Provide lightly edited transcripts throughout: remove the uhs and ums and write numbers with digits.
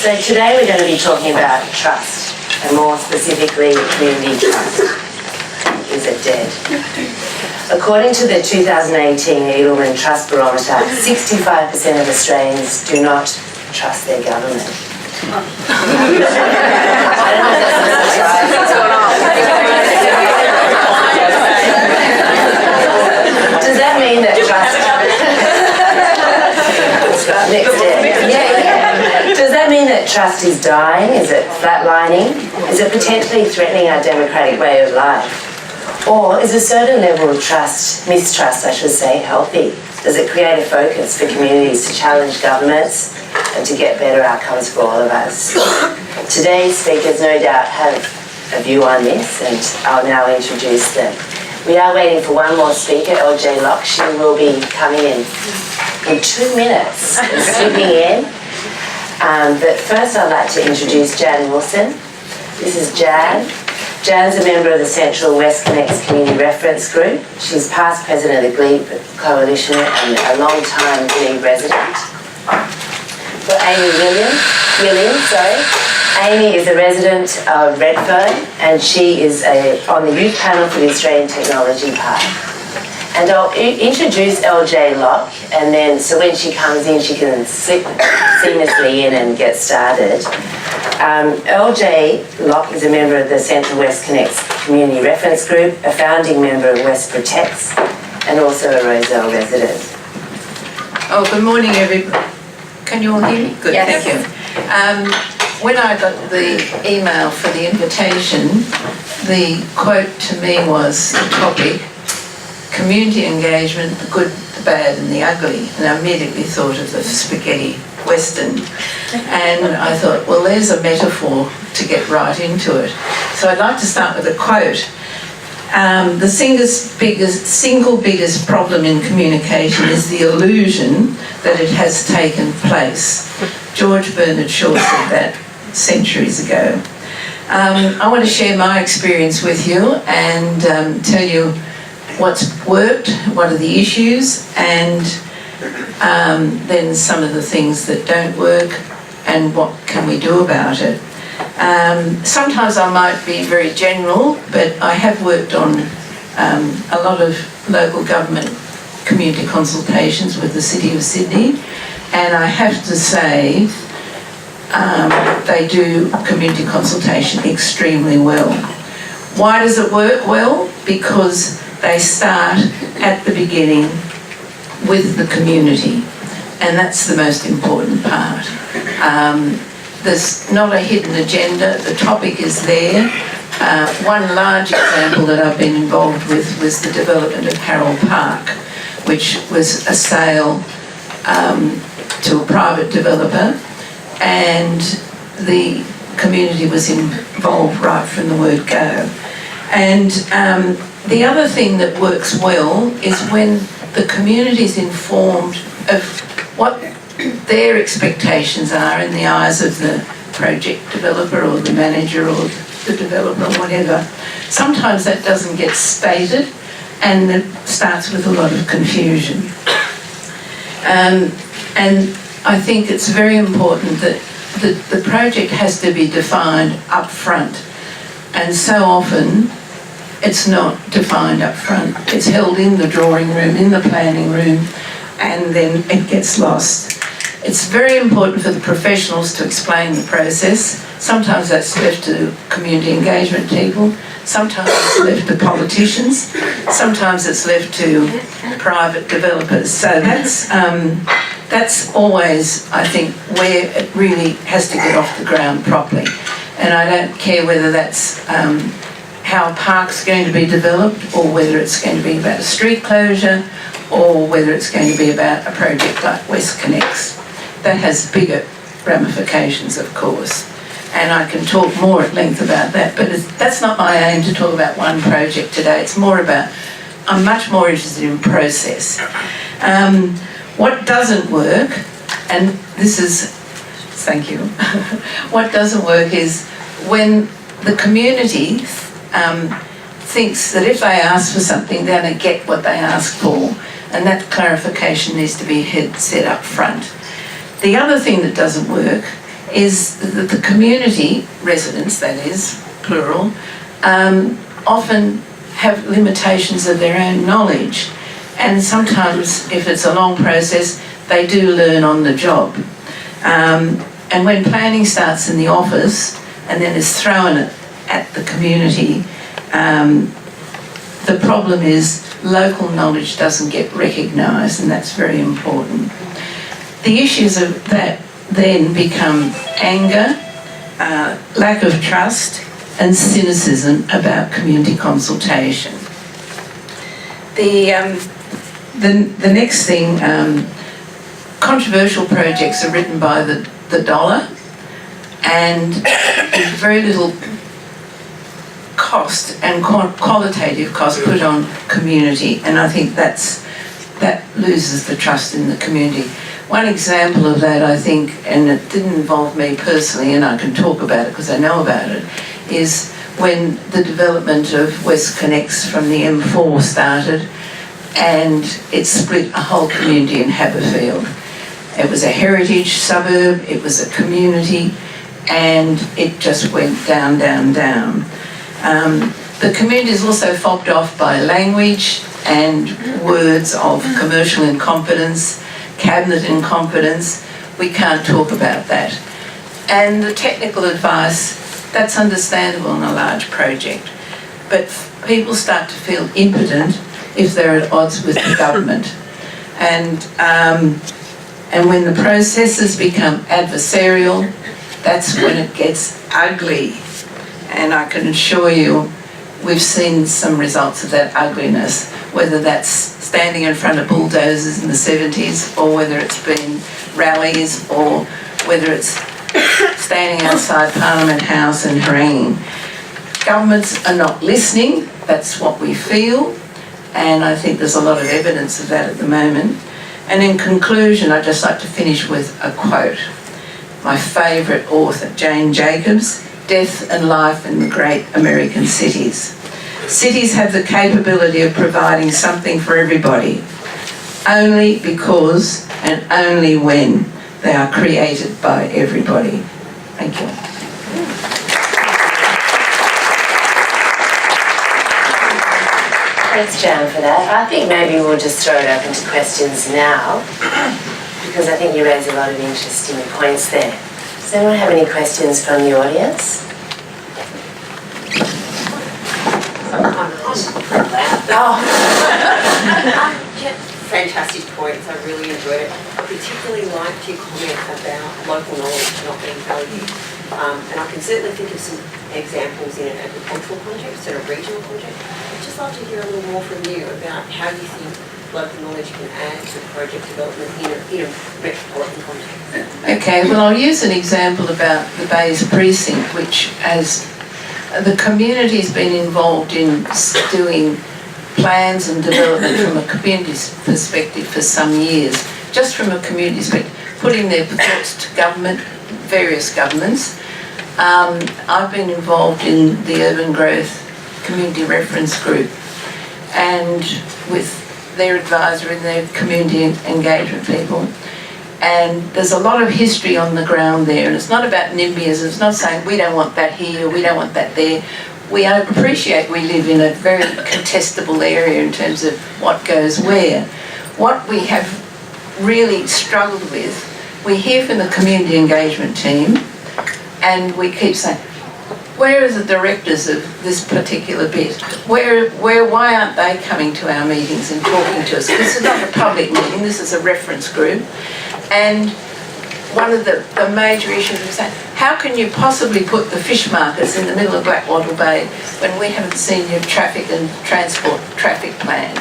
So today we're going to be talking about trust, and more specifically community trust. Is it dead? According to the 2018 Edelman Trust Barometer, 65% of Australians do not trust their government. Does that mean that trust... Next day. Yeah. Does that mean that trust is dying? Is it flatlining? Is it potentially threatening our democratic way of life? Or is a certain level of trust, mistrust I should say, healthy? Does it create a focus for communities to challenge governments and to get better outcomes for all of us? Today's speakers no doubt have a view on this, and I'll now introduce them. We are waiting for one more speaker, Loch. She will be coming in 2 minutes, slipping in. But first I'd like to introduce Jan Wilson. This is Jan. Jan's a member of the Central WestConnex Community Reference Group. She's past president of the Glebe Coalition and a long-time Glebe resident. For Amy Williams, Amy is a resident of Redfern, and she is on the youth panel for the Australian Technology Park. And I'll introduce Loch, and then so when she comes in, she can slip seamlessly in and get started. Loch is a member of the Central WestConnex Community Reference Group, a founding member of WestProtects, and also a Rozelle resident. Oh, good morning, everybody. Can you all hear me? Good, yes. Thank you. When I got the email for the invitation, the quote to me was the topic, community engagement, the good, the bad and the ugly. And I immediately thought of the spaghetti western. And I thought, well, there's a metaphor to get right into it. So I'd like to start with a quote. The single biggest problem in communication is the illusion that it has taken place. George Bernard Shaw said that centuries ago. I want to share my experience with you and tell you what's worked, what are the issues, and then some of the things that don't work and what can we do about it. Sometimes I might be very general, but I have worked on a lot of local government community consultations with the City of Sydney, and I have to say they do community consultation extremely well. Why does it work well? Because they start at the beginning with the community, and that's the most important part. There's not a hidden agenda, the topic is there. One large example that I've been involved with was the development of Harold Park, which was a sale to a private developer, and the community was involved right from the word go. And the other thing that works well is when the community is informed of what their expectations are in the eyes of the project developer or the manager or the developer or whatever. Sometimes that doesn't get stated and it starts with a lot of confusion. And I think it's very important that the project has to be defined up front, and so often it's not defined up front. It's held in the drawing room, in the planning room, and then it gets lost. It's very important for the professionals to explain the process. Sometimes that's left to community engagement people, sometimes it's left to politicians, sometimes it's left to private developers. So that's always, I think, where it really has to get off the ground properly. And I don't care whether that's how a park's going to be developed, or whether it's going to be about a street closure, or whether it's going to be about a project like WestConnex. That has bigger ramifications, of course. And I can talk more at length about that, but that's not my aim to talk about one project today. It's more about, I'm much more interested in process. What doesn't work, and this is, thank you, what doesn't work is when the community thinks that if they ask for something, they're going to get what they ask for, and that clarification needs to be set up front. The other thing that doesn't work is that the community, residents that is, plural, often have limitations of their own knowledge. And sometimes, if it's a long process, they do learn on the job. And when planning starts in the office and then is thrown at the community, the problem is local knowledge doesn't get recognised, and that's very important. The issues of that then become anger, lack of trust, and cynicism about community consultation. The next thing, controversial projects are written by the dollar, and there's very little cost and qualitative cost put on community, and I think that loses the trust in the community. One example of that, I think, and it didn't involve me personally, and I can talk about it because I know about it, is when the development of WestConnex from the M4 started, and it split a whole community in Haberfield. It was a heritage suburb, it was a community, and it just went down, down, down. The community is also fobbed off by language and words of commercial incompetence, cabinet incompetence. We can't talk about that. And the technical advice, that's understandable in a large project, but people start to feel impotent if they're at odds with the government. And when the processes become adversarial, that's when it gets ugly. And I can assure you, we've seen some results of that ugliness, whether that's standing in front of bulldozers in the 70s, or whether it's been rallies, or whether it's standing outside Parliament House and haranguing. Governments are not listening, that's what we feel, and I think there's a lot of evidence of that at the moment. And in conclusion, I'd just like to finish with a quote. My favourite author, Jane Jacobs, Death and Life in the Great American Cities. Cities have the capability of providing something for everybody, only because and only when they are created by everybody. Thank you. Thanks, Jan, for that. I think maybe we'll just throw it open to questions now, because I think you raise a lot of interesting points there. Does anyone have any questions from the audience? Fantastic points, I really enjoyed it. I particularly liked your comment about local knowledge not being valued. And I can certainly think of some examples in an agricultural context and a regional context. I'd just love to hear a little more from you about how you think local knowledge can add to project development in a metropolitan context. Okay, well, I'll use an example about the Bays Precinct, which as the community's been involved in doing plans and development from a community perspective for some years, just from a community perspective, putting their thoughts to government, various governments. I've been involved in the Urban Growth Community Reference Group, and with their advisor and their community engagement people. And there's a lot of history on the ground there, and it's not about NIMBYism. It's not saying we don't want that here, we don't want that there. We appreciate we live in a very contestable area in terms of what goes where. What we have really struggled with, we hear from the community engagement team, and we keep saying, where are the directors of this particular bit? Why aren't they coming to our meetings and talking to us? This is not a public meeting, this is a reference group. And one of the major issues was saying, how can you possibly put the fish markets in the middle of Blackwattle Bay when we haven't seen your traffic and transport traffic plan?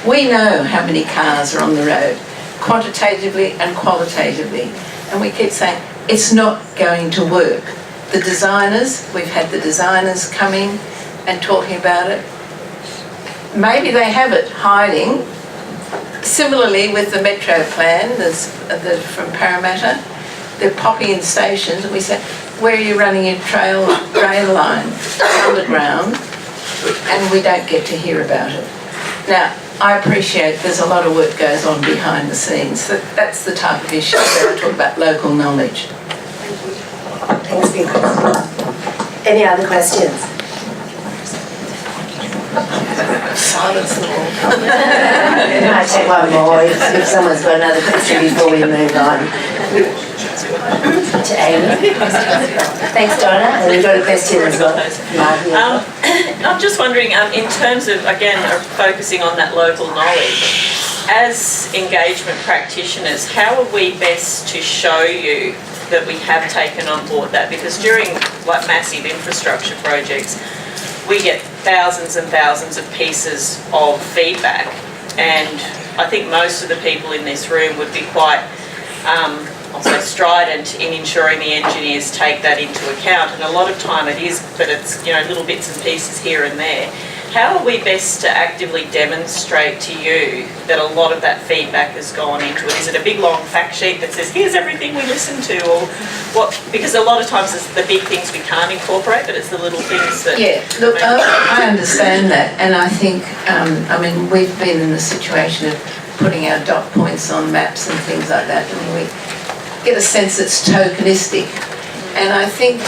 We know how many cars are on the road, quantitatively and qualitatively. And we keep saying, it's not going to work. The designers, we've had the designers coming and talking about it. Maybe they have it hiding. Similarly with the metro plan, from Parramatta, they're popping in stations, and we say, where are you running your rail line? Underground, and we don't get to hear about it. Now, I appreciate there's a lot of work goes on behind the scenes. That's the type of issue where I talk about local knowledge. Thank you. Thanks for your question. Any other questions? Silence the wall. I might take one more if someone's got another question before we move on. To Amy. Thanks, Donna. And we've got a question as well. I'm just wondering, in terms of, again, focusing on that local knowledge, as engagement practitioners, how are we best to show you that we have taken on board that? Because during like massive infrastructure projects, we get thousands and thousands of pieces of feedback, and I think most of the people in this room would be quite I'll say strident in ensuring the engineers take that into account, and a lot of time it is, but it's, you know, little bits and pieces here and there. How are we best to actively demonstrate to you that a lot of that feedback has gone into it? Is it a big long fact sheet that says, here's everything we listened to, or what? Because a lot of times it's the big things we can't incorporate, but it's the little things that... Yeah, look, I understand that, and I think, I mean, we've been in the situation of putting our dot points on maps and things like that, and we get a sense it's tokenistic. And I think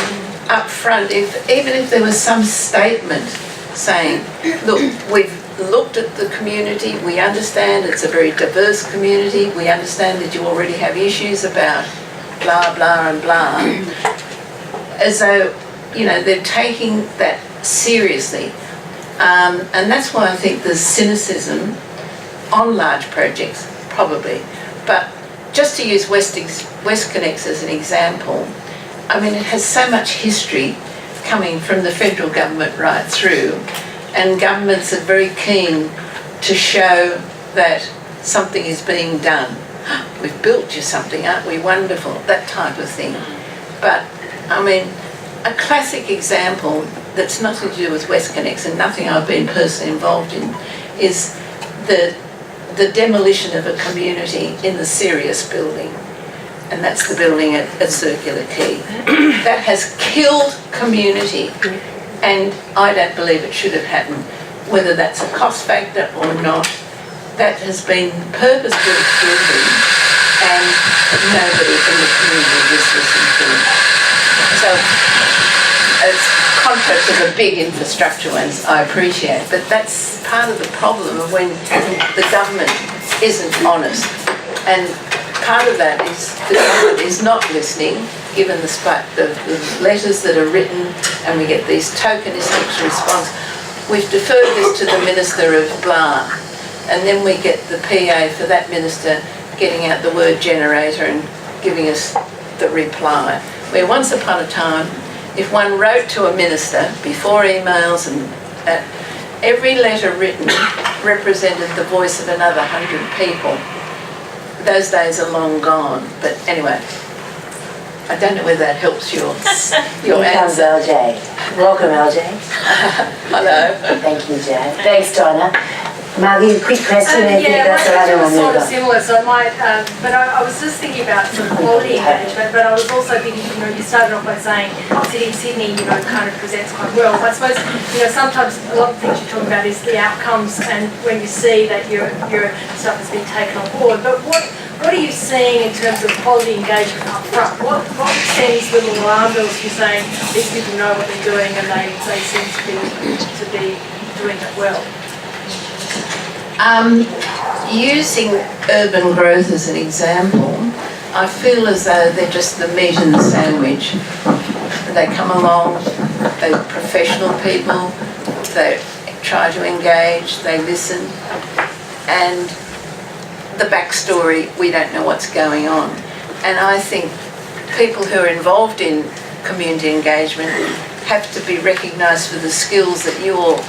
up front, even if there was some statement saying, look, we've looked at the community, we understand it's a very diverse community, we understand that you already have issues about blah, blah and blah, as though, you know, they're taking that seriously. And that's why I think there's cynicism on large projects, probably. But just to use WestConnex as an example, I mean, it has so much history coming from the federal government right through, and governments are very keen to show that something is being done. We've built you something, aren't we wonderful? That type of thing. But, I mean, a classic example that's nothing to do with WestConnex and nothing I've been personally involved in is the demolition of a community in the Sirius building, and that's the building at Circular Quay. That has killed community, and I don't believe it should have happened. Whether that's a cost factor or not, that has been purpose-built building, and nobody in the community is listening to it. So, as contra to the big infrastructure ones, I appreciate, but that's part of the problem of when the government isn't honest. And part of that is the government is not listening, given the letters that are written, and we get these tokenistic response. We've deferred this to the Minister of blah, and then we get the PA for that minister getting out the word generator and giving us the reply. Where once upon a time, if one wrote to a minister before emails and every letter written represented the voice of another 100 people. Those days are long gone. But anyway, I don't know whether that helps your answer. LJ. Welcome, LJ. Hello. Thank you, Jay. Thanks, Donna. Margie, quick question. Yeah, my question was sort of similar, so I might, but I was just thinking about sort of quality engagement, but I was also thinking, you know, you started off by saying City Sydney, you know, kind of presents quite well. I suppose, you know, sometimes a lot of things you're talking about is the outcomes, and when you see that your stuff has been taken on board. But what are you seeing in terms of quality engagement up front? What sends little alarm bells to you saying these people know what they're doing and they seem to be doing it well? Using urban growth as an example, I feel as though they're just the meat in the sandwich. They come along, they're professional people, they try to engage, they listen, and the backstory, we don't know what's going on. And I think people who are involved in community engagement have to be recognised for the skills that you all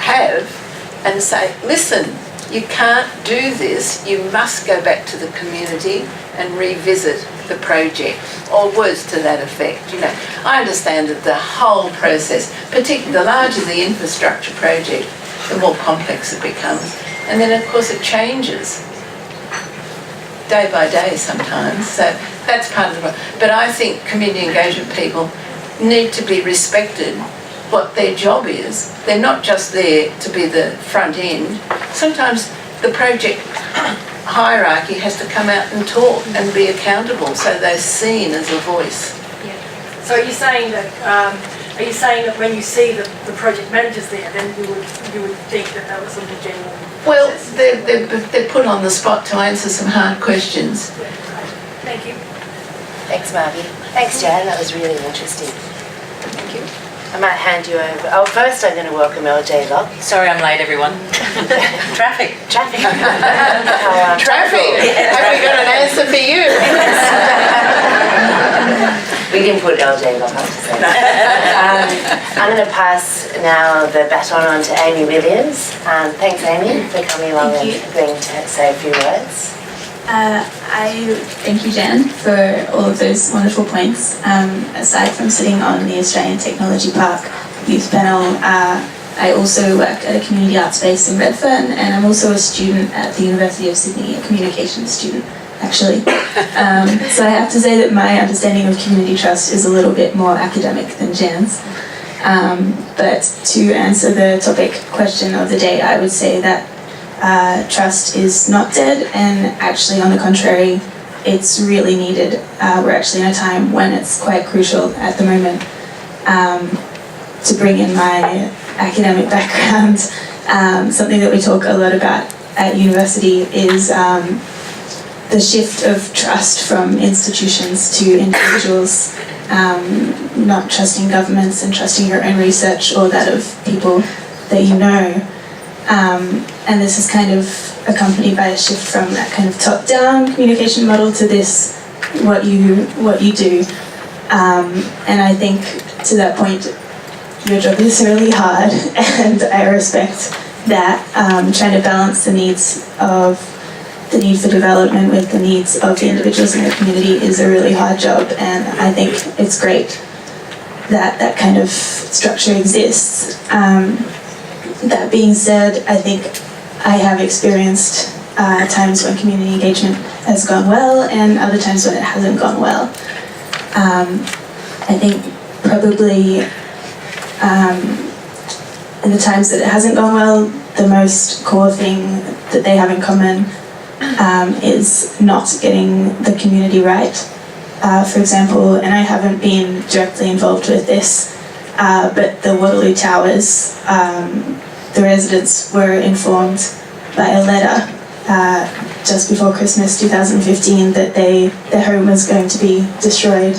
have, and say, listen, you can't do this, you must go back to the community and revisit the project, or words to that effect. You know, I understand that the whole process, particularly the larger the infrastructure project, the more complex it becomes. And then of course it changes day by day sometimes, so that's part of the problem. But I think community engagement people need to be respected what their job is. They're not just there to be the front end. Sometimes the project hierarchy has to come out and talk and be accountable, so they're seen as a voice. Yeah. So are you saying that when you see the project managers there, then you would think that was sort of a genuine Well, process? they're put on the spot to answer some hard questions. Thank you. Thanks, Margie. Thanks, Jan. That was really interesting. Thank you. I might hand you over. Oh, first I'm going to welcome LJ Loch. Sorry I'm late, everyone. Traffic. Traffic. Traffic! Have we got an answer for you? We didn't put LJ Loch up to say that. I'm going to pass now the baton on to Amy Williams. Thanks, Amy, for coming along and agreeing to say a few words. I thank you, Jan, for all of those wonderful points. Aside from sitting on the Australian Technology Park Youth Panel, I also work at a community arts space in Redfern, and I'm also a student at the University of Sydney, a communications student, actually. So I have to say that my understanding of community trust is a little bit more academic than Jan's. But to answer the topic question of the day, I would say that trust is not dead, and actually on the contrary, it's really needed. We're actually in a time when it's quite crucial at the moment. To bring in my academic background, something that we talk a lot about at university is the shift of trust from institutions to individuals, not trusting governments and trusting your own research or that of people that you know. And this is kind of accompanied by a shift from that kind of top-down communication model to this, what you do. And I think to that point, your job is really hard, and I respect that. Trying to balance the need for development with the needs of the individuals in the community is a really hard job, and I think it's great that that kind of structure exists. That being said, I think I have experienced times when community engagement has gone well and other times when it hasn't gone well. I think probably in the times that it hasn't gone well, the most core thing that they have in common is not getting the community right. For example, and I haven't been directly involved with this, but the Waterloo Towers, the residents were informed by a letter just before Christmas 2015 that their home was going to be destroyed.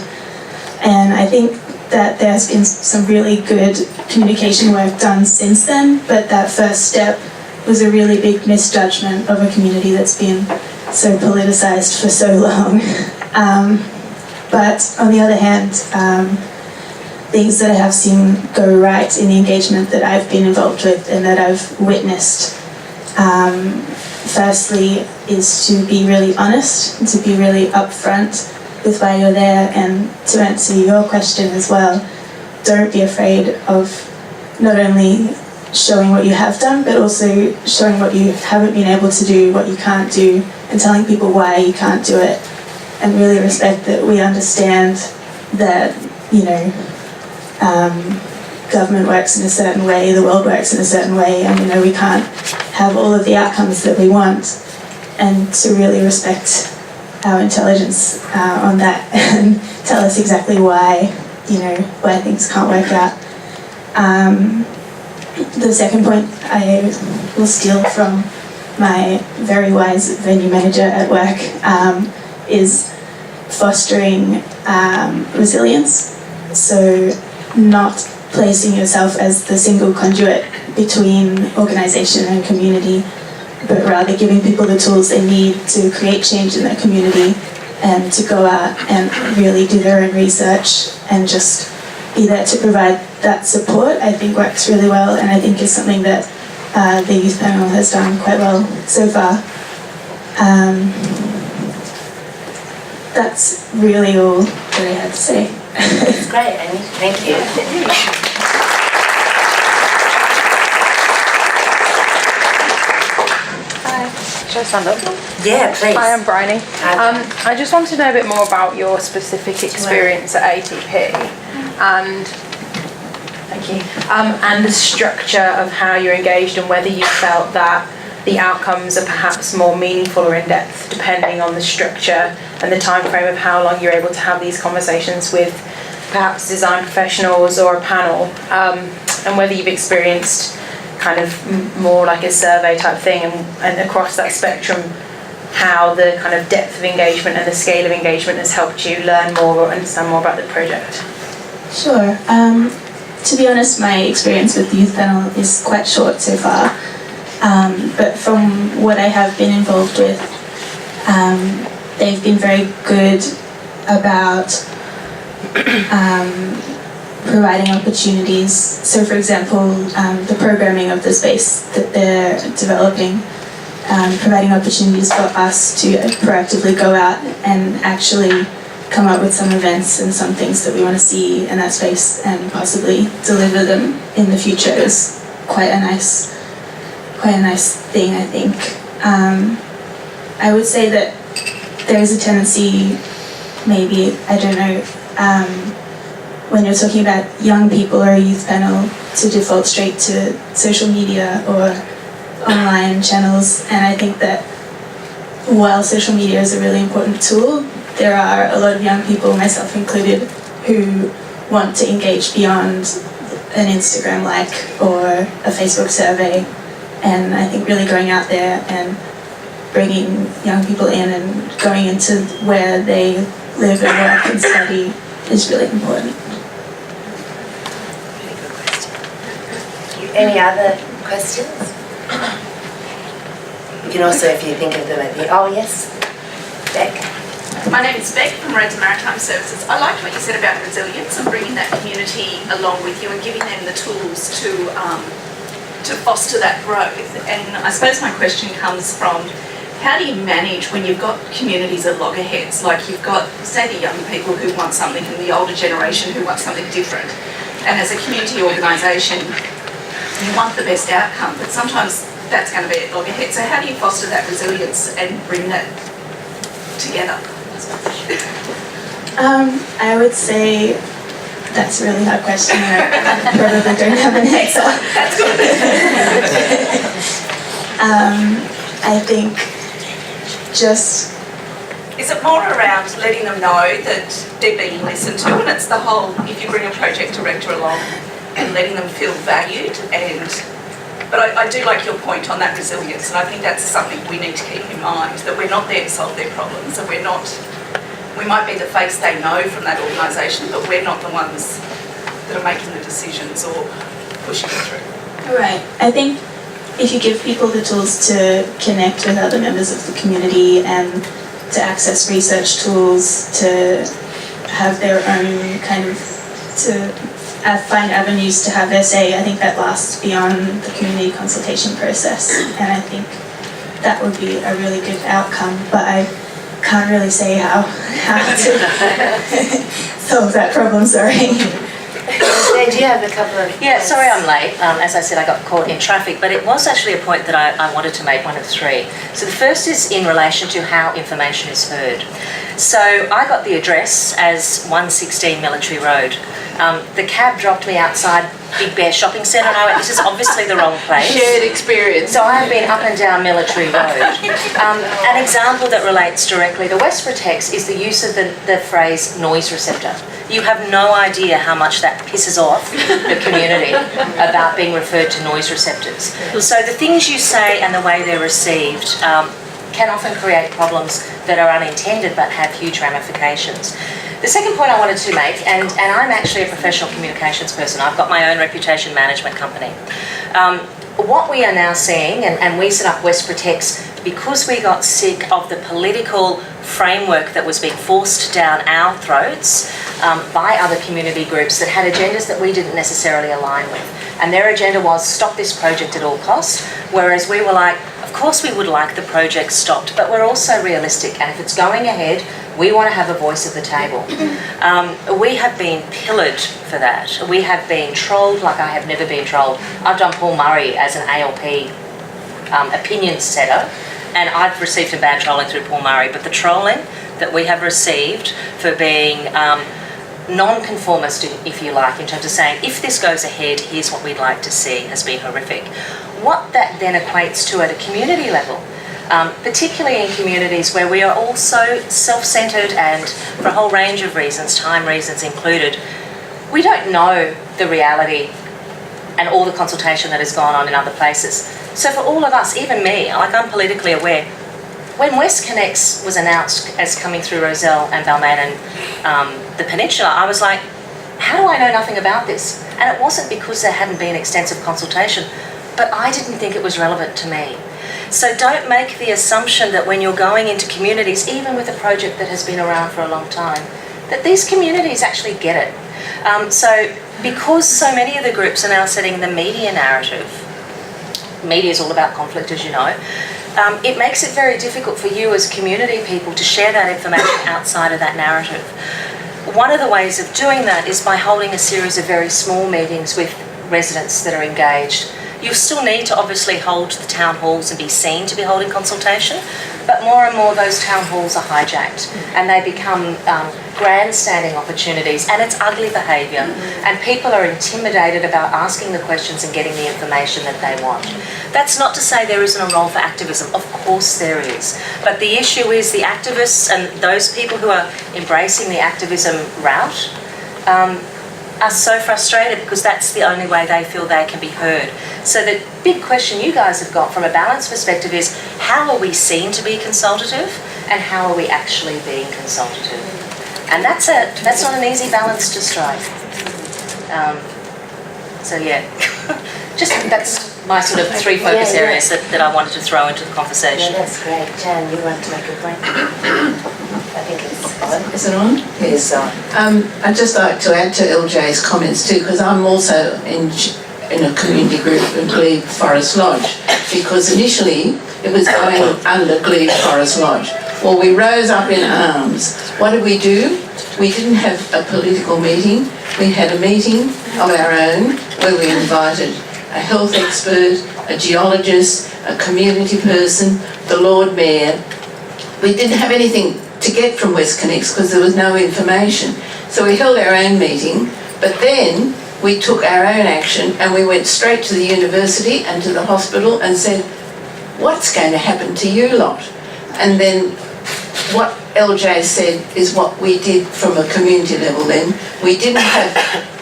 And I think that there's been some really good communication work done since then, but that first step was a really big misjudgment of a community that's been so politicized for so long. But on the other hand, things that I have seen go right in the engagement that I've been involved with and that I've witnessed, firstly, is to be really honest and to be really upfront with why you're there. And to answer your question as well, don't be afraid of not only showing what you have done, but also showing what you haven't been able to do, what you can't do, and telling people why you can't do it. And really respect that we understand that, you know, government works in a certain way, the world works in a certain way, and, you know, we can't have all of the outcomes that we want. And to really respect our intelligence on that and tell us exactly why, you know, why things can't work out. The second point I will steal from my very wise venue manager at work is fostering resilience. So not placing yourself as the single conduit between organisation and community, but rather giving people the tools they need to create change in their community and to go out and really do their own research and just be there to provide that support, I think works really well, and I think is something that the youth panel has done quite well so far. That's really all that I had to say. That's great, Amy. Thank you. Should I stand up? Yeah, please. Hi, I'm Bryony. Hi. I just wanted to know a bit more about your specific experience at ATP and thank you. And the structure of how you're engaged and whether you felt that the outcomes are perhaps more meaningful or in depth depending on the structure and the time frame of how long you're able to have these conversations with perhaps design professionals or a panel, and whether you've experienced kind of more like a survey type thing, and across that spectrum, how the kind of depth of engagement and the scale of engagement has helped you learn more or understand more about the project. Sure. To be honest, my experience with the youth panel is quite short so far, but from what I have been involved with, they've been very good about providing opportunities. So for example, the programming of the space that they're developing, providing opportunities for us to proactively go out and actually come up with some events and some things that we want to see in that space and possibly deliver them in the future is quite a nice thing, I think. I would say that there is a tendency, maybe, I don't know, when you're talking about young people or a youth panel, to default straight to social media or online channels, and I think that while social media is a really important tool, there are a lot of young people, myself included, who want to engage beyond an Instagram like or a Facebook survey, and I think really going out there and bringing young people in and going into where they live and work and study is really important. Any other questions? You can also, if you think of them, oh yes, Beck. My name is Beck from Roads and Maritime Services. I liked what you said about resilience and bringing that community along with you and giving them the tools to foster that growth. And I suppose my question comes from, how do you manage when you've got communities of loggerheads? Like you've got, say, the young people who want something and the older generation who want something different. And as a community organisation, you want the best outcome, but sometimes that's going to be at loggerheads. So how do you foster that resilience and bring that together? I would say that's a really hard question. I probably don't have an answer. That's good. I think just... Is it more around letting them know that they're being listened to, and it's the whole, if you bring a project director along and letting them feel valued, but I do like your point on that resilience, and I think that's something we need to keep in mind, that we're not there to solve their problems, and we might be the face they know from that organisation, but we're not the ones that are making the decisions or pushing it through. Right. I think if you give people the tools to connect with other members of the community and to access research tools, to have their own kind of, to find avenues to have their say, I think that lasts beyond the community consultation process, and I think that would be a really good outcome, but I can't really say how to solve that problem, sorry. Do you have a couple of Yeah, sorry I'm late. As I said, I got caught in traffic, but it was actually a point that I wanted to make, one of three. So the first is in relation to how information is heard. So I got the address as 116 Military Road. The cab dropped me outside Big Bear Shopping Centre, and I went, this is obviously the wrong place. Shared experience. So I've been up and down Military Road. An example that relates directly to WestProtects is the use of the phrase noise receptor. You have no idea how much that pisses off the community about being referred to noise receptors. So the things you say and the way they're received can often create problems that are unintended but have huge ramifications. The second point I wanted to make, and I'm actually a professional communications person, I've got my own reputation management company. What we are now seeing, and we set up WestProtects because we got sick of the political framework that was being forced down our throats by other community groups that had agendas that we didn't necessarily align with. And their agenda was stop this project at all costs, whereas we were like, of course we would like the project stopped, but we're also realistic, and if it's going ahead, we want to have a voice at the table. We have been pillared for that. We have been trolled like I have never been trolled. I've done Paul Murray as an ALP opinion setter, and I've received some bad trolling through Paul Murray, but the trolling that we have received for being non-conformist, if you like, in terms of saying, if this goes ahead, here's what we'd like to see, has been horrific. What that then equates to at a community level, particularly in communities where we are all so self-centred and for a whole range of reasons, time reasons included, We don't know the reality and all the consultation that has gone on in other places. So for all of us, even me, like I'm politically aware, when WestConnex was announced as coming through Rozelle and Balmain and the Peninsula, I was like, how do I know nothing about this? And it wasn't because there hadn't been extensive consultation, but I didn't think it was relevant to me. So don't make the assumption that when you're going into communities, even with a project that has been around for a long time, that these communities actually get it. So because so many of the groups are now setting the media narrative, media is all about conflict, as you know, it makes it very difficult for you as community people to share that information outside of that narrative. One of the ways of doing that is by holding a series of very small meetings with residents that are engaged. You still need to obviously hold the town halls and be seen to be holding consultation, but more and more those town halls are hijacked and they become grandstanding opportunities, and it's ugly behaviour, and people are intimidated about asking the questions and getting the information that they want. That's not to say there isn't a role for activism, of course there is, but the issue is the activists and those people who are embracing the activism route are so frustrated because that's the only way they feel they can be heard. So the big question you guys have got from a balance perspective is, how are we seen to be consultative and how are we actually being consultative? And that's not an easy balance to strike. So yeah, just that's my sort of three focus areas that I wanted to throw into the conversation. Yeah, that's great. Jan, you want to make a point? I think it's on. Is it on? Yes. I'd just like to add to LJ's comments too, because I'm also in a community group in Glebe Forest Lodge, because initially it was going under Glebe Forest Lodge. Well, we rose up in arms. What did we do? We didn't have a political meeting. We had a meeting of our own where we invited a health expert, a geologist, a community person, the Lord Mayor. We didn't have anything to get from WestConnex because there was no information. So we held our own meeting, but then we took our own action and we went straight to the university and to the hospital and said, what's going to happen to you lot? And then what LJ said is what we did from a community level then. We didn't have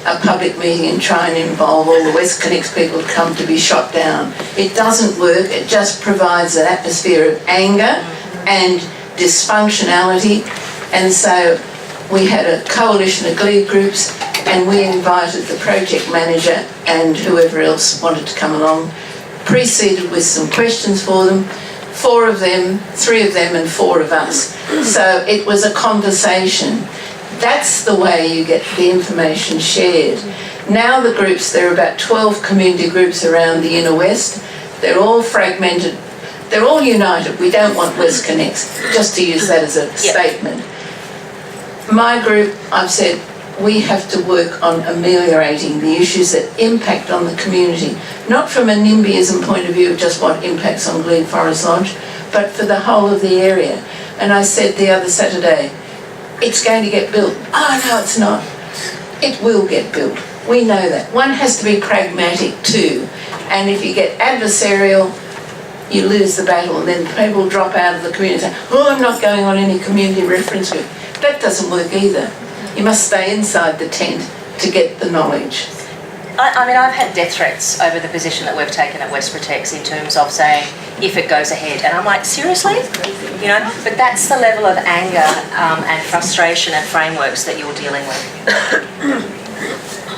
a public meeting and try and involve all the WestConnex people to come to be shot down. It doesn't work. It just provides an atmosphere of anger and dysfunctionality. And so we had a coalition of Glebe groups and we invited the project manager and whoever else wanted to come along, preceded with some questions for them. 4 of them, 3 of them and 4 of us. So it was a conversation. That's the way you get the information shared. Now the groups, there are about 12 community groups around the inner west. They're all fragmented. They're all united. We don't want WestConnex, just to use that as a statement. My group, I've said, we have to work on ameliorating the issues that impact on the community, not from a NIMBYism point of view of just what impacts on Glebe Forest Lodge, but for the whole of the area. And I said the other Saturday, it's going to get built. Oh, no, it's not. It will get built. We know that. One has to be pragmatic too. And if you get adversarial, you lose the battle, and then people drop out of the community and say, oh, I'm not going on any community reference group. That doesn't work either. You must stay inside the tent to get the knowledge. I mean, I've had death threats over the position that we've taken at WestProtects in terms of saying, if it goes ahead. And I'm like, seriously? You know, but that's the level of anger and frustration and frameworks that you're dealing with.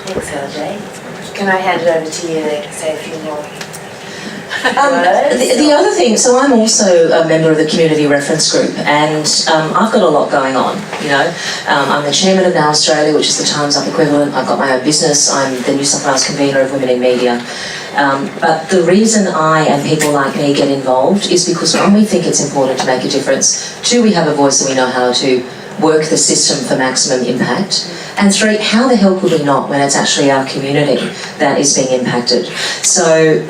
Thanks, LJ. Can I hand it over to you to say a few more? The other thing, so I'm also a member of the community reference group, and I've got a lot going on, you know. I'm the chairman of Now Australia, which is the Times Up equivalent. I've got my own business. I'm the New South Wales convener of Women in Media. But the reason I and people like me get involved is because one, we think it's important to make a difference. 2, we have a voice and we know how to work the system for maximum impact. And 3, how the hell could we not when it's actually our community that is being impacted? So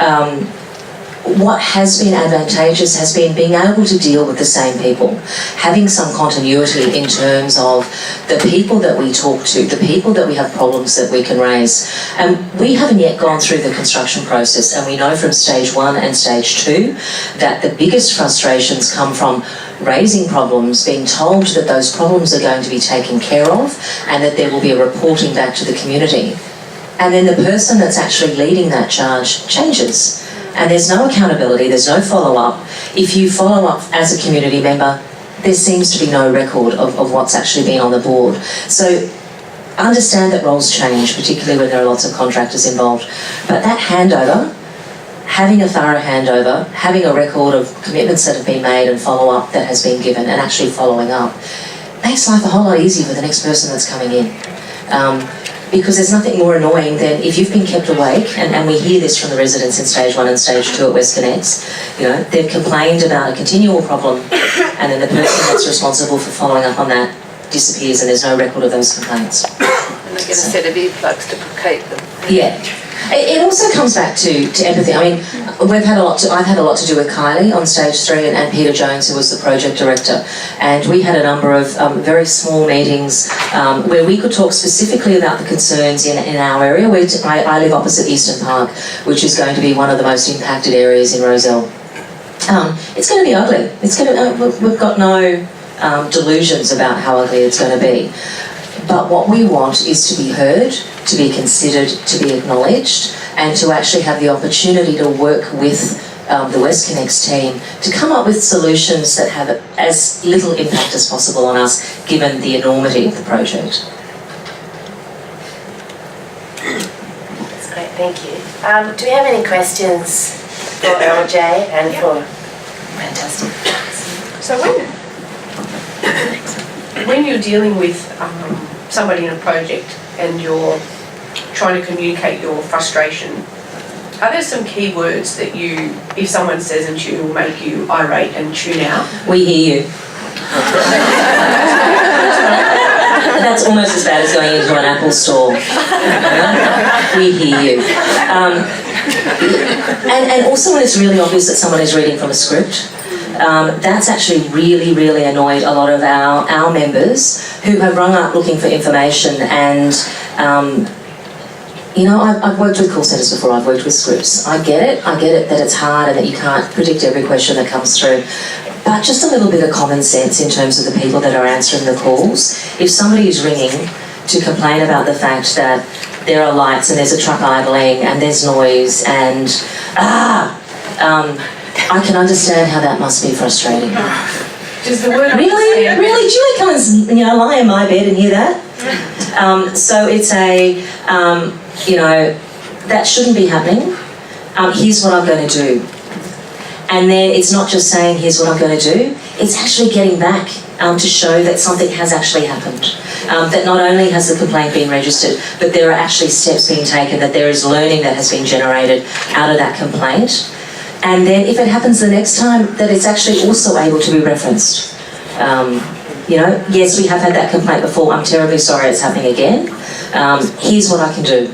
what has been advantageous has been being able to deal with the same people, having some continuity in terms of the people that we talk to, the people that we have problems that we can raise. And we haven't yet gone through the construction process, and we know from stage 1 and stage 2 that the biggest frustrations come from raising problems, being told that those problems are going to be taken care of and that there will be a reporting back to the community. And then the person that's actually leading that charge changes. And there's no accountability, there's no follow-up. If you follow up as a community member, there seems to be no record of what's actually been on the board. So understand that roles change, particularly when there are lots of contractors involved. But that handover, having a thorough handover, having a record of commitments that have been made and follow-up that has been given and actually following up, makes life a whole lot easier for the next person that's coming in. Because there's nothing more annoying than if you've been kept awake, and we hear this from the residents in Stage 1 and Stage 2 at WestConnex, you know, they've complained about a continual problem and then the person that's responsible for following up on that disappears and there's no record of those complaints. And they get a set of earplugs to placate them. Yeah. It also comes back to empathy. I mean, I've had a lot to do with Kylie on Stage 3 and Peter Jones, who was the project director, and we had a number of very small meetings where we could talk specifically about the concerns in our area. I live opposite Eastern Park, which is going to be one of the most impacted areas in Rozelle. It's going to be ugly. We've got no delusions about how ugly it's going to be. But what we want is to be heard, to be considered, to be acknowledged, and to actually have the opportunity to work with the WestConnex team to come up with solutions that have as little impact as possible on us, given the enormity of the project. That's great, thank you. Do we have any questions for LJ and for... Fantastic. So when you're dealing with somebody in a project and you're trying to communicate your frustration, are there some key words that you, if someone says them to you, will make you irate and tune out? We hear you. That's almost as bad as going into an Apple store. We hear you. And also when it's really obvious that someone is reading from a script, that's actually really, really annoyed a lot of our members who have rung up looking for information. And, you know, I've worked with call centres before, I've worked with scripts. I get it that it's hard and that you can't predict every question that comes through. But just a little bit of common sense in terms of the people that are answering the calls. If somebody is ringing to complain about the fact that there are lights and there's a truck idling and there's noise and, I can understand how that must be frustrating. Does the word really? Do you come and lie in my bed and hear that? So it's that shouldn't be happening. Here's what I'm going to do. And then it's not just saying, here's what I'm going to do, it's actually getting back to show that something has actually happened. That not only has the complaint been registered, but there are actually steps being taken, that there is learning that has been generated out of that complaint. And then if it happens the next time, that it's actually also able to be referenced. Yes, we have had that complaint before, I'm terribly sorry it's happening again. Here's what I can do.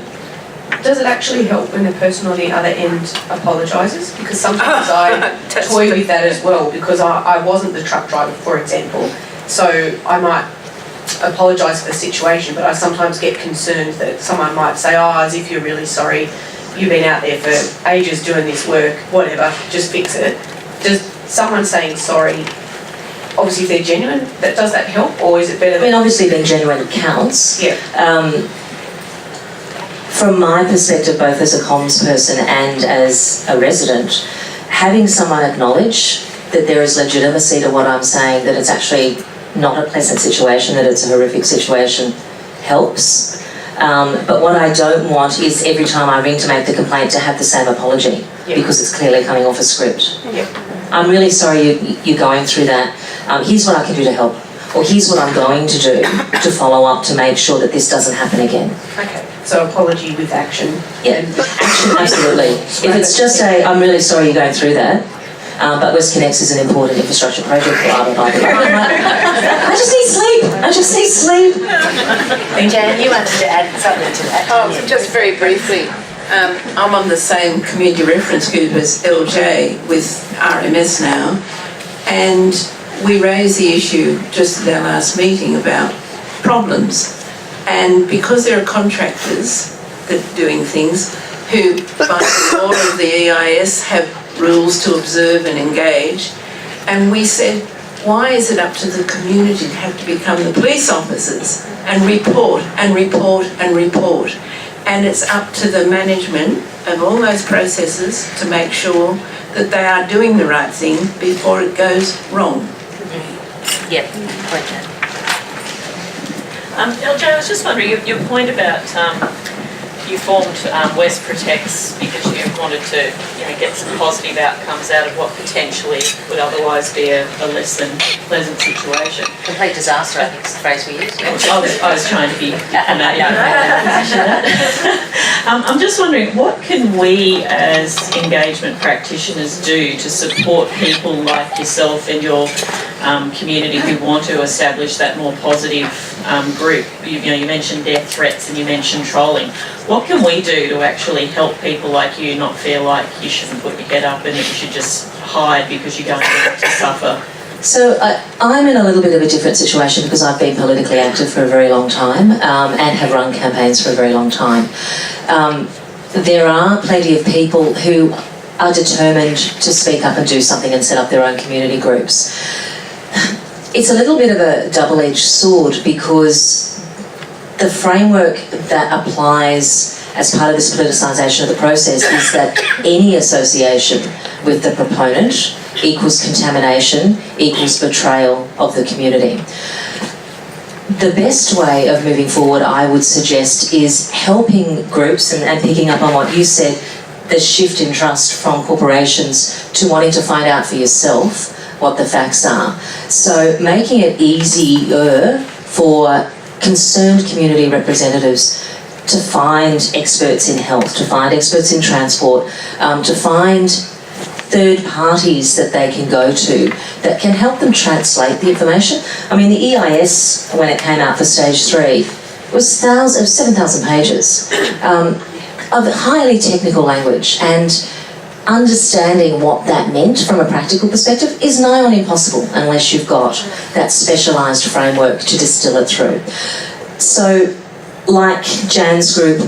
Does it actually help when the person on the other end apologises? Because sometimes I toy with that as well, because I wasn't the truck driver, for example. So I might apologise for the situation, but I sometimes get concerned that someone might say, as if you're really sorry, you've been out there for ages doing this work, whatever, just fix it. Does someone saying sorry, obviously if they're genuine, does that help, or is it better? I mean, obviously being genuine counts. Yeah. From my perspective, both as a comms person and as a resident, having someone acknowledge that there is legitimacy to what I'm saying, that it's actually not a pleasant situation, that it's a horrific situation, helps. But what I don't want is every time I ring to make the complaint to have the same apology, because it's clearly coming off a script. I'm really sorry you're going through that. Here's what I can do to help. Or here's what I'm going to do to follow up to make sure that this doesn't happen again. Okay, so apology with action. Yeah, action, absolutely. If it's just I'm really sorry you're going through that, but WestConnex is an important infrastructure project, blah, blah, blah, blah. I just need sleep. Jan, you wanted to add something to that? Just very briefly, I'm on the same community reference group as LJ with RMS now, and we raised the issue just at our last meeting about problems. And because there are contractors that are doing things who, by the law of the EIS, have rules to observe and engage, and we said, why is it up to the community to have to become the police officers and report and report and report? And it's up to the management of all those processes to make sure that they are doing the right thing before it goes wrong. Yep, point that. LJ, I was just wondering, your point about you formed WestProtects because you wanted to get some positive outcomes out of what potentially would otherwise be a less than pleasant situation. Complete disaster, I think is the phrase we use. I was trying to be diplomatic. I'm just wondering, what can we as engagement practitioners do to support people like yourself and your community who want to establish that more positive group? You mentioned death threats and you mentioned trolling. What can we do to actually help people like you not feel like you shouldn't put your head up and that you should just hide because you're going to suffer? So I'm in a little bit of a different situation because I've been politically active for a very long time and have run campaigns for a very long time. There are plenty of people who are determined to speak up and do something and set up their own community groups. It's a little bit of a double-edged sword because the framework that applies as part of this politicisation of the process is that any association with the proponent equals contamination, equals betrayal of the community. The best way of moving forward, I would suggest, is helping groups and picking up on what you said, the shift in trust from corporations to wanting to find out for yourself what the facts are. So making it easier for concerned community representatives to find experts in health, to find experts in transport, to find third parties that they can go to that can help them translate the information. I mean, the EIS, when it came out for stage 3, was 7,000 pages of highly technical language, and understanding what that meant from a practical perspective is nigh on impossible unless you've got that specialised framework to distill it through. So, like Jan's group,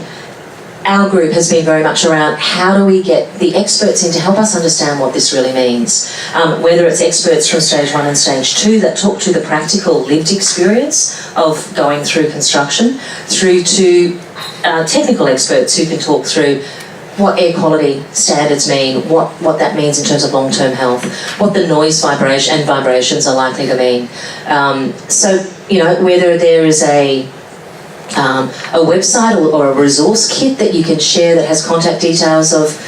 our group has been very much around how do we get the experts in to help us understand what this really means. Whether it's experts from stage 1 and stage 2 that talk to the practical lived experience of going through construction, through to technical experts who can talk through what air quality standards mean, what that means in terms of long-term health, what the noise vibrations are likely to mean. So, whether there is a website or a resource kit that you can share that has contact details of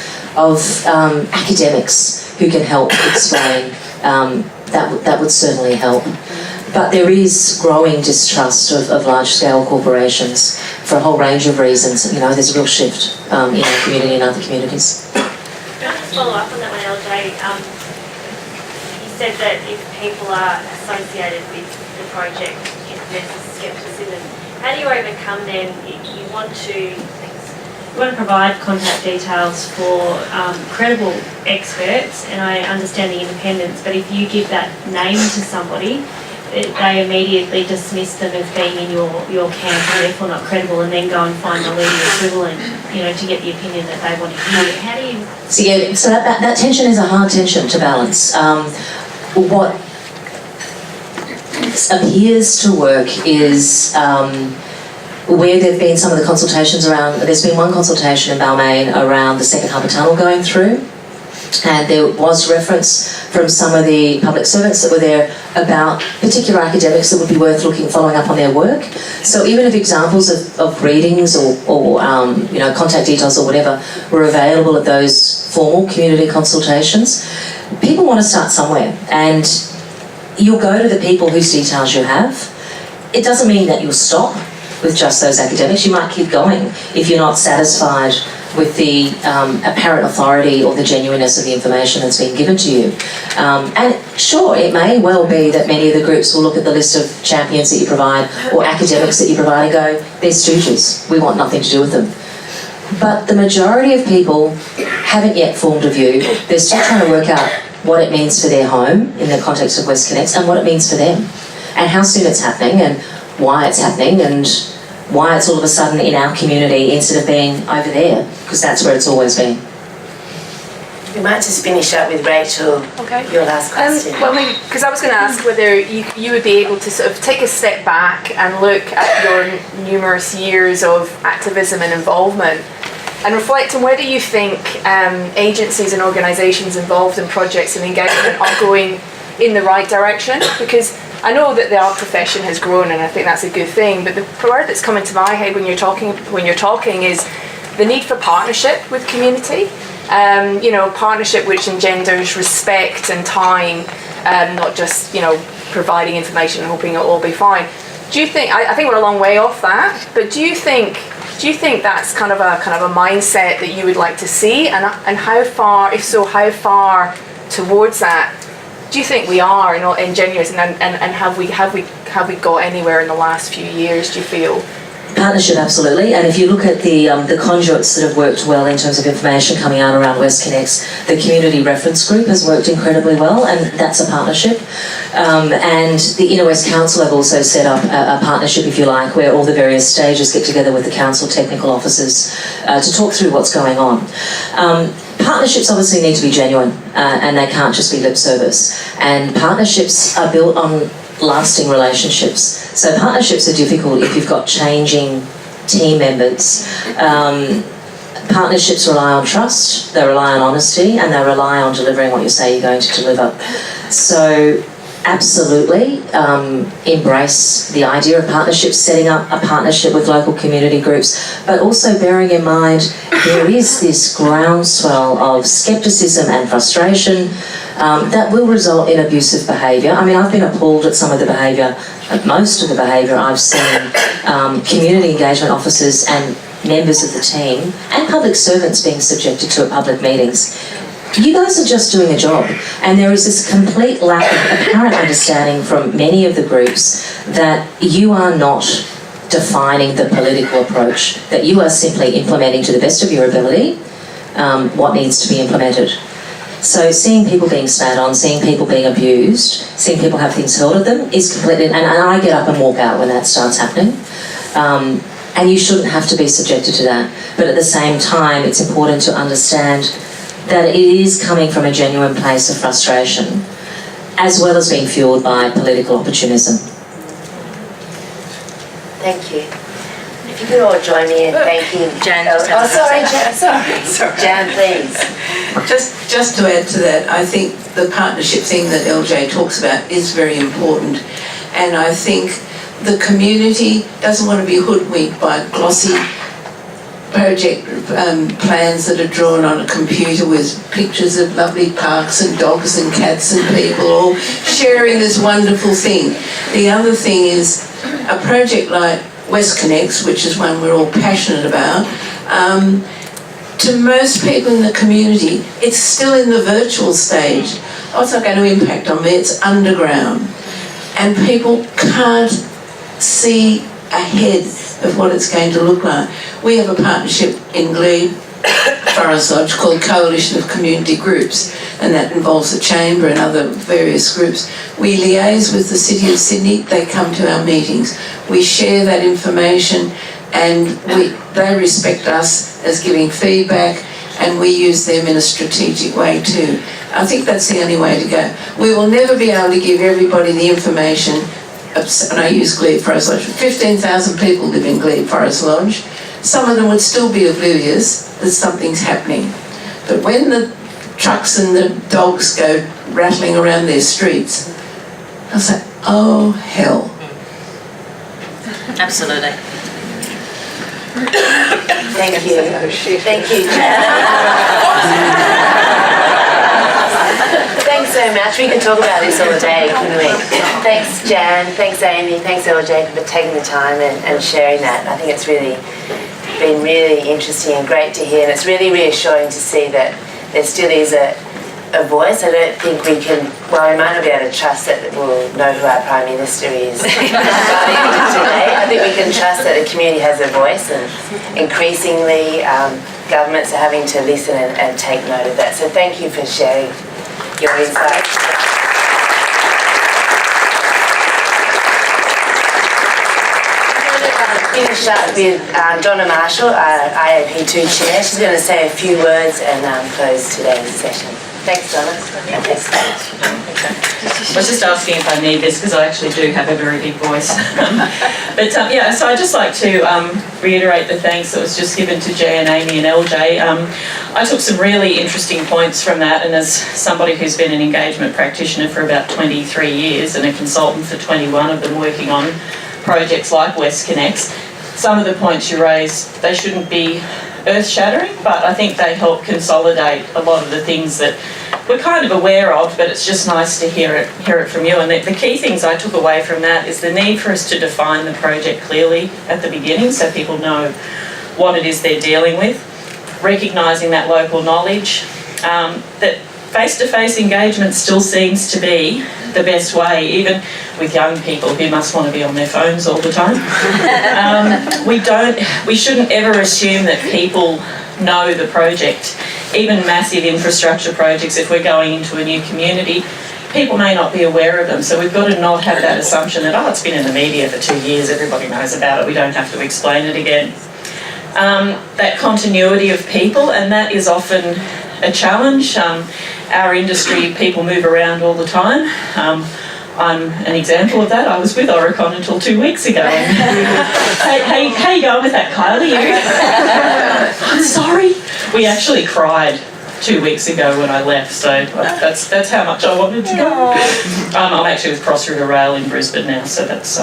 academics who can help explain, that would certainly help. But there is growing distrust of large-scale corporations for a whole range of reasons. There's a real shift in our community and other communities. Can I just follow up on that one, LJ? You said that if people are associated with the project, there's a scepticism. How do you overcome then? You want to provide contact details for credible experts, and I understand the independence, but if you give that name to somebody, they immediately dismiss them as being in your camp and therefore not credible, and then go and find the leading equivalent, to get the opinion that they want to hear. How do you... So that tension is a hard tension to balance. What appears to work is where there have been some of the consultations around, there's been one consultation in Balmain around the second harbour tunnel going through, and there was reference from some of the public servants that were there about particular academics that would be worth following up on their work. So even if examples of readings or contact details or whatever were available at those formal community consultations, people want to start somewhere, and you'll go to the people whose details you have. It doesn't mean that you'll stop with just those academics. You might keep going if you're not satisfied with the apparent authority or the genuineness of the information that's been given to you. And sure, it may well be that many of the groups will look at the list of champions that you provide or academics that you provide and go, they're stooges, we want nothing to do with them. But the majority of people haven't yet formed a view. They're still trying to work out what it means for their home in the context of WestConnex and what it means for them, and how soon it's happening and why it's happening and why it's all of a sudden in our community instead of being over there, because that's where it's always been. We might just finish up with Rachel, Okay. your last question. Because I was going to ask whether you would be able to sort of take a step back and look at your numerous years of activism and involvement and reflect on whether you think agencies and organisations involved in projects and engagement are going in the right direction. Because I know that the art profession has grown, and I think that's a good thing. But the word that's coming to my head when you're talking is the need for partnership with community. Partnership which engenders respect and time, not just providing information and hoping it'll all be fine. Do you think? I think we're a long way off that. But do you think that's kind of a mindset that you would like to see? And how far, if so, how far towards that do you think we are in genuine, and have we got anywhere in the last few years, do you feel? Partnership, absolutely. And if you look at the conduits that have worked well in terms of information coming out around WestConnex, the community reference group has worked incredibly well, and that's a partnership. And the Inner West Council have also set up a partnership, if you like, where all the various stages get together with the council technical officers to talk through what's going on. Partnerships obviously need to be genuine, and they can't just be lip service. And partnerships are built on lasting relationships. So partnerships are difficult if you've got changing team members. Partnerships rely on trust, they rely on honesty, and they rely on delivering what you say you're going to deliver. So absolutely embrace the idea of partnerships, setting up a partnership with local community groups, but also bearing in mind there is this groundswell of scepticism and frustration that will result in abusive behaviour. I mean, I've been appalled at some of the behaviour, most of the behaviour I've seen community engagement officers and members of the team and public servants being subjected to at public meetings. You guys are just doing a job, and there is this complete lack of apparent understanding from many of the groups that you are not defining the political approach, that you are simply implementing to the best of your ability what needs to be implemented. So seeing people being spat on, seeing people being abused, seeing people have things hurled at them is completely, and I get up and walk out when that starts happening. And you shouldn't have to be subjected to that. But at the same time, it's important to understand that it is coming from a genuine place of frustration, as well as being fueled by political opportunism. Thank you. If you could all join me in thanking Jan. Sorry, Jan, please. Just to add to that, I think the partnership thing that LJ talks about is very important, and I think the community doesn't want to be hoodwinked by glossy project plans that are drawn on a computer with pictures of lovely parks and dogs and cats and people all sharing this wonderful thing. The other thing is a project like WestConnex, which is one we're all passionate about, to most people in the community, it's still in the virtual stage. Oh, it's not going to impact on me, it's underground. And people can't see ahead of what it's going to look like. We have a partnership in Glebe Forest Lodge called Coalition of Community Groups, and that involves the Chamber and other various groups. We liaise with the City of Sydney, they come to our meetings. We share that information, and they respect us as giving feedback, and we use them in a strategic way too. I think that's the only way to go. We will never be able to give everybody the information, and I use Glebe Forest Lodge. 15,000 people live in Glebe Forest Lodge. Some of them would still be oblivious that something's happening. But when the trucks and the dogs go rattling around their streets, they'll say, oh hell. Absolutely. Thank you. Thank you, Thanks so much. We can talk about this all day, couldn't we? Thanks, Jan. Thanks, Amy. Thanks, LJ, for taking the time and sharing that. I think it's really been really interesting and great to hear, and it's really reassuring to see that there still is a voice. I don't think we can, well, we might not be able to trust that we'll know who our Prime Minister is by the end of today. I think we can trust that the community has a voice, and increasingly governments are having to listen and take note of that. So thank you for sharing your insights. finish up with Donna Marshall, our IAP2 Chair. She's going to say a few words and close today's session. Thanks, Donna. Thanks. I was just asking if I need this because I actually do have a very big voice. Yeah, so I'd just like to reiterate the thanks that was just given to Jay and Amy and LJ. I took some really interesting points from that, and as somebody who's been an engagement practitioner for about 23 years and a consultant for 21 of them working on projects like WestConnex, some of the points you raised, they shouldn't be earth-shattering, but I think they help consolidate a lot of the things that we're kind of aware of, but it's just nice to hear it from you. And the key things I took away from that is the need for us to define the project clearly at the beginning so people know what it is they're dealing with, recognising that local knowledge, that face-to-face engagement still seems to be the best way, even with young people who must want to be on their phones all the time. We shouldn't ever assume that people know the project. Even massive infrastructure projects, if we're going into a new community, people may not be aware of them. So we've got to not have that assumption that, oh, it's been in the media for 2 years, everybody knows about it, we don't have to explain it again. That continuity of people, and that is often a challenge. Our industry, people move around all the time. I'm an example of that. I was with Oricon until 2 weeks ago. How you going with that, Kylie? I'm sorry. We actually cried 2 weeks ago when I left, so that's how much I wanted to go. I'm actually with Cross River Rail in Brisbane now, so that's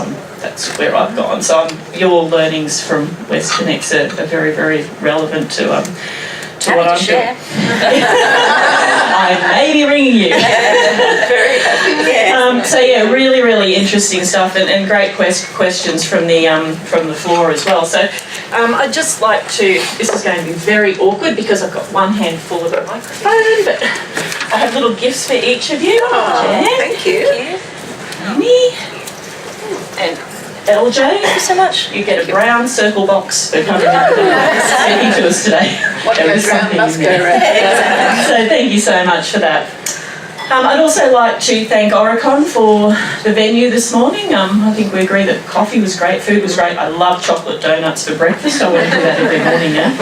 where I've gone. So your learnings from WestConnex are very, very relevant to what I'm doing. I may be ringing you. Very happy. So yeah, really, really interesting stuff, and great questions from the floor as well. So I'd just like to. This is going to be very awkward because I've got one hand full of a microphone, but I have little gifts for each of you. Oh, thank you. Amy and LJ. Thank you so much. You get a brown circle box for coming and speaking to us today. What goes round must go round. So thank you so much for that. I'd also like to thank Oricon for the venue this morning. I think we agree that coffee was great, food was great. I love chocolate donuts for breakfast. I want to do that every morning now.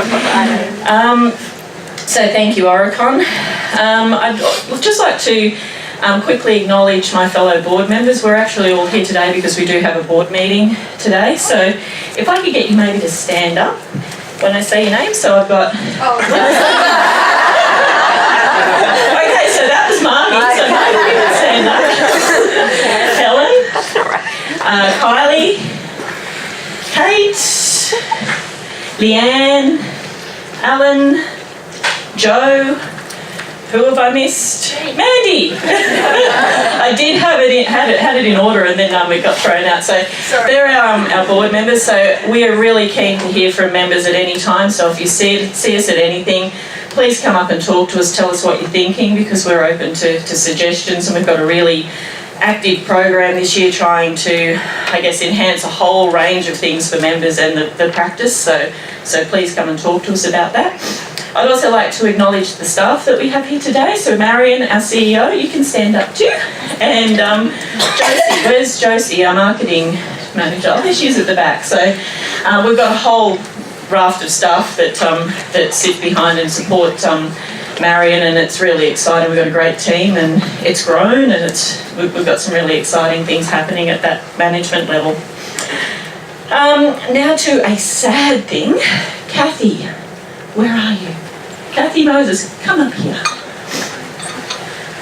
So thank you, Oricon. I'd just like to quickly acknowledge my fellow board members. We're actually all here today because we do have a board meeting today. So if I could get you maybe to stand up when I say your name. So I've got... Okay, so that was Margie, so maybe we can stand up. Helen, Kylie, Kate, Leanne, Alan, Joe, who have I missed? Mandy! I did have it had it in order, and then it got thrown out. So they're our board members, so we are really keen to hear from members at any time. So if you see us at anything, please come up and talk to us, tell us what you're thinking, because we're open to suggestions, and we've got a really active program this year trying to, I guess, enhance a whole range of things for members and the practice, so please come and talk to us about that. I'd also like to acknowledge the staff that we have here today. So Marion, our CEO, you can stand up too. And Josie, where's Josie, our marketing manager? Oh, there she is at the back. So we've got a whole raft of staff that sit behind and support Marion, and it's really exciting. We've got a great team, and it's grown, and we've got some really exciting things happening at that management level. Now to a sad thing. Kathy, where are you? Kathy Moses, come up here.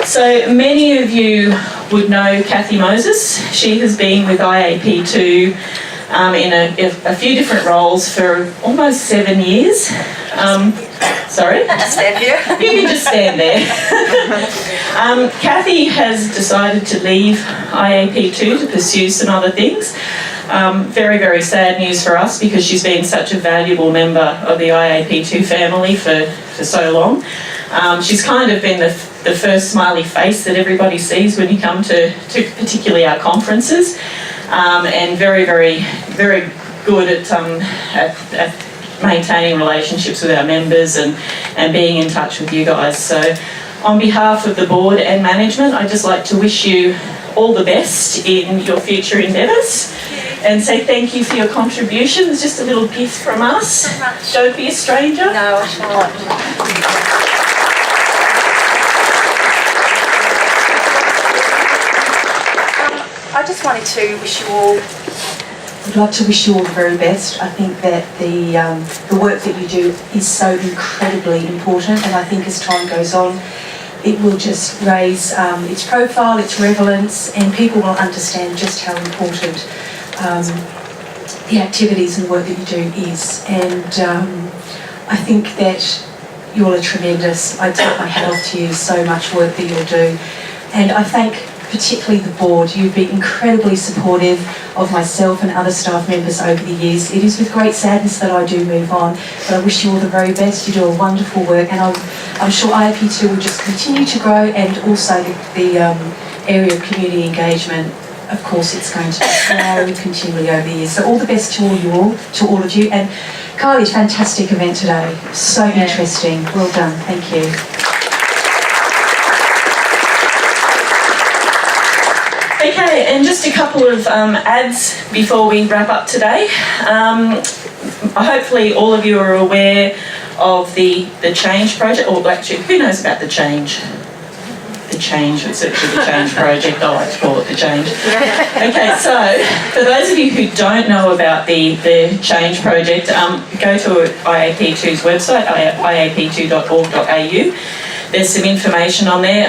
So many of you would know Kathy Moses. She has been with IAP2 in a few different roles for almost 7 years. Sorry? Stand here. You can just stand there. Kathy has decided to leave IAP2 to pursue some other things. Very, very sad news for us because she's been such a valuable member of the IAP2 family for so long. She's kind of been the first smiley face that everybody sees when you come to particularly our conferences, and very, very, very good at maintaining relationships with our members and being in touch with you guys. So on behalf of the board and management, I'd just like to wish you all the best in your future endeavours. and say thank you for your contribution. It's just a little gift from us. Don't be a stranger. No, I shan't. I just wanted to wish you all. I'd like to wish you all the very best. I think that the work that you do is so incredibly important, and I think as time goes on, it will just raise its profile, its relevance, and people will understand just how important the activities and work that you do is. And I think that you're a tremendous. I take my hat off to you. So much work that you'll do, and I thank particularly the board. You've been incredibly supportive of myself and other staff members over the years. It is with great sadness that I do move on, but I wish you all the very best. You do a wonderful work, and I'm sure IAP2 will just continue to grow, and also the area of community engagement, of course, it's going to grow continually over the years. So all the best to all of you. And Kylie, fantastic event today. So interesting. Well done. Thank you. Okay, and just a couple of ads before we wrap up today. Hopefully all of you are aware of the Change project, or actually, who knows about the Change? The Change, it's actually the Change project, I like to call it the Change. Okay, so for those of you who don't know about the Change project, go to IAP2's website, iap2.org.au. There's some information on there.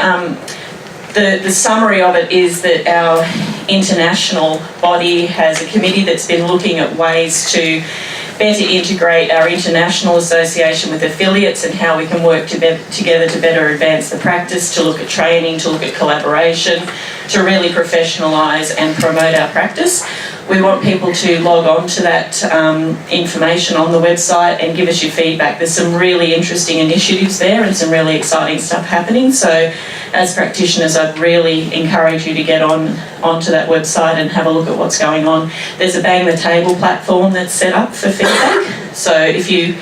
The summary of it is that our international body has a committee that's been looking at ways to better integrate our international association with affiliates and how we can work together to better advance the practice, to look at training, to look at collaboration, to really professionalise and promote our practice. We want people to log on to that information on the website and give us your feedback. There's some really interesting initiatives there and some really exciting stuff happening. So as practitioners, I'd really encourage you to get onto that website and have a look at what's going on. There's a Bang the Table platform that's set up for feedback. So if you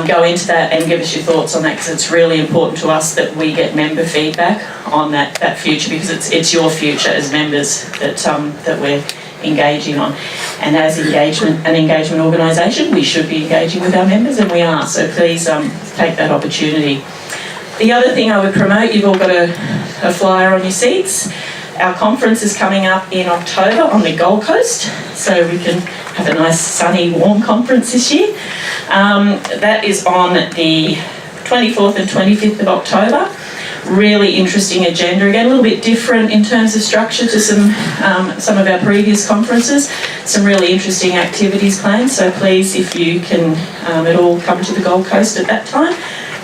go into that and give us your thoughts on that, because it's really important to us that we get member feedback on that future, because it's your future as members that we're engaging on. And as an engagement organisation, we should be engaging with our members, and we are. So please take that opportunity. The other thing I would promote, you've all got a flyer on your seats. Our conference is coming up in October on the Gold Coast, so we can have a nice sunny warm conference this year. That is on the 24th and 25th of October. Really interesting agenda, again a little bit different in terms of structure to some of our previous conferences. Some really interesting activities planned, so please, if you can at all come to the Gold Coast at that time,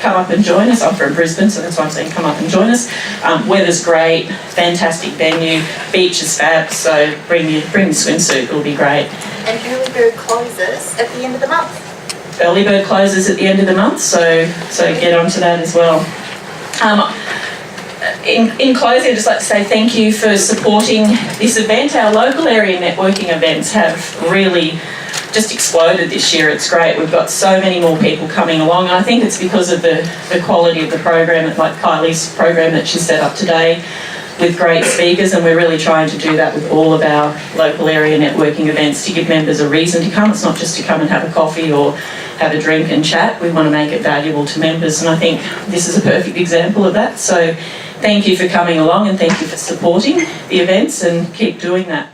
come up and join us. I'm from Brisbane, so that's why I'm saying come up and join us. Weather's great, fantastic venue, beach is fab, so bring your swimsuit, it'll be great. And early bird closes at the end of the month. Early bird closes at the end of the month, so get onto that as well. In closing, I'd just like to say thank you for supporting this event. Our local area networking events have really just exploded this year. It's great. We've got so many more people coming along, and I think it's because of the quality of the program, like Kylie's program that she set up today with great speakers, and we're really trying to do that with all of our local area networking events to give members a reason to come. It's not just to come and have a coffee or have a drink and chat. We want to make it valuable to members, and I think this is a perfect example of that. So thank you for coming along, and thank you for supporting the events, and keep doing that.